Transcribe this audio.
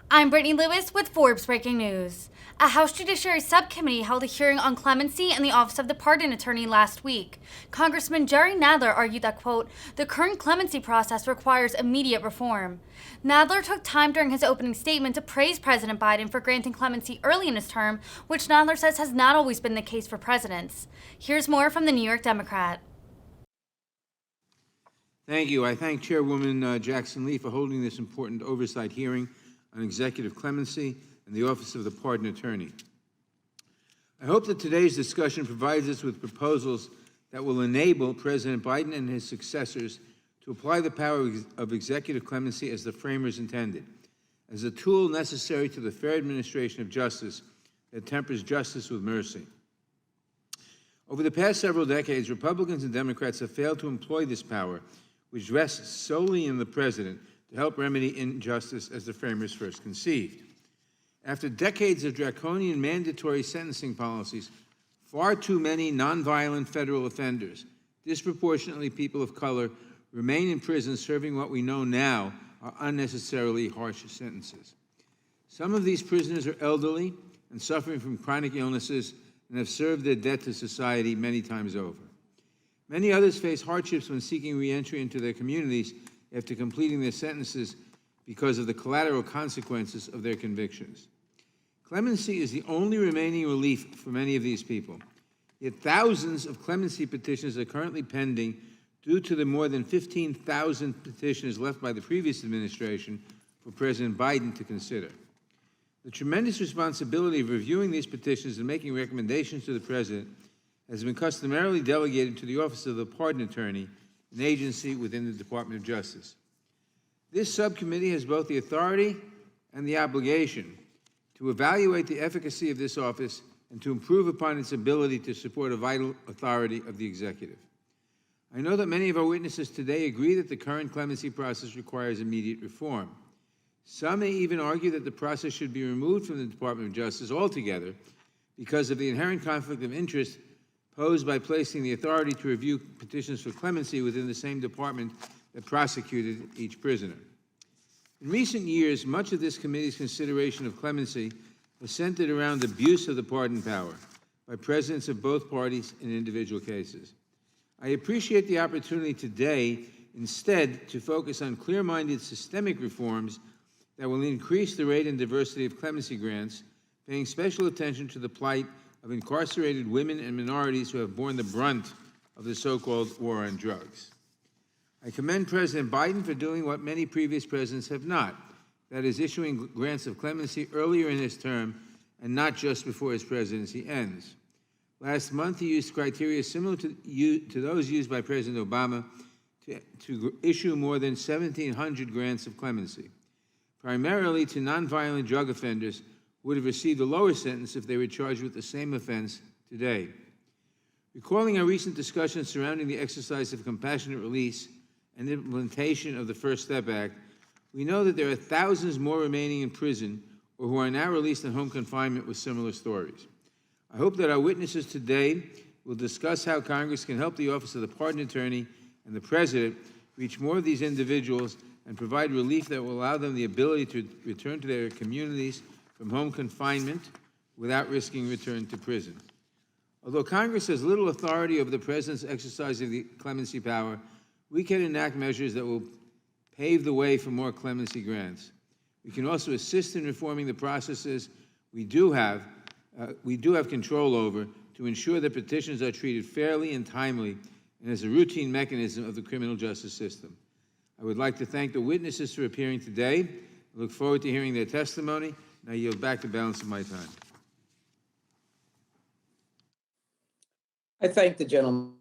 I'm Brittany Lewis with Forbes Breaking News. A House Judiciary Subcommittee held a hearing on clemency in the Office of the Pardon Attorney last week. Congressman Jerry Nadler argued that, quote, the current clemency process requires immediate reform. Nadler took time during his opening statement to praise President Biden for granting clemency early in his term, which Nadler says has not always been the case for presidents. Here's more from the New York Democrat. Thank you. I thank Chairwoman Jackson Lee for holding this important oversight hearing on executive clemency and the Office of the Pardon Attorney. I hope that today's discussion provides us with proposals that will enable President Biden and his successors to apply the power of executive clemency as the framers intended, as a tool necessary to the fair administration of justice that tempers justice with mercy. Over the past several decades, Republicans and Democrats have failed to employ this power, which rests solely in the president, to help remedy injustice as the framers first conceived. After decades of draconian mandatory sentencing policies, far too many nonviolent federal offenders, disproportionately people of color, remain in prison serving what we know now are unnecessarily harsh sentences. Some of these prisoners are elderly and suffering from chronic illnesses and have served their debt to society many times over. Many others face hardships when seeking re-entry into their communities after completing their sentences because of the collateral consequences of their convictions. Clemency is the only remaining relief for many of these people. Yet thousands of clemency petitions are currently pending due to the more than 15,000 petitions left by the previous administration for President Biden to consider. The tremendous responsibility of reviewing these petitions and making recommendations to the President has been customarily delegated to the Office of the Pardon Attorney, an agency within the Department of Justice. This subcommittee has both the authority and the obligation to evaluate the efficacy of this office and to improve upon its ability to support a vital authority of the executive. I know that many of our witnesses today agree that the current clemency process requires immediate reform. Some may even argue that the process should be removed from the Department of Justice altogether because of the inherent conflict of interest posed by placing the authority to review petitions for clemency within the same department that prosecuted each prisoner. In recent years, much of this committee's consideration of clemency was centered around abuse of the pardon power by presidents of both parties in individual cases. I appreciate the opportunity today instead to focus on clear-minded systemic reforms that will increase the rate and diversity of clemency grants, paying special attention to the plight of incarcerated women and minorities who have borne the brunt of the so-called war on drugs. I commend President Biden for doing what many previous presidents have not, that is, issuing grants of clemency earlier in his term and not just before his presidency ends. Last month, he used criteria similar to those used by President Obama to issue more than 1,700 grants of clemency, primarily to nonviolent drug offenders who would have received a lower sentence if they were charged with the same offense today. Recalling our recent discussions surrounding the exercise of compassionate release and implementation of the First Step Act, we know that there are thousands more remaining in prison or who are now released in home confinement with similar stories. I hope that our witnesses today will discuss how Congress can help the Office of the Pardon Attorney and the President reach more of these individuals and provide relief that will allow them the ability to return to their communities from home confinement without risking return to prison. Although Congress has little authority over the President's exercise of the clemency power, we can enact measures that will pave the way for more clemency grants. We can also assist in reforming the processes we do have control over to ensure that petitions are treated fairly and timely and as a routine mechanism of the criminal justice system. I would like to thank the witnesses for appearing today. I look forward to hearing their testimony. Now I yield back the balance of my time. I thank the gentleman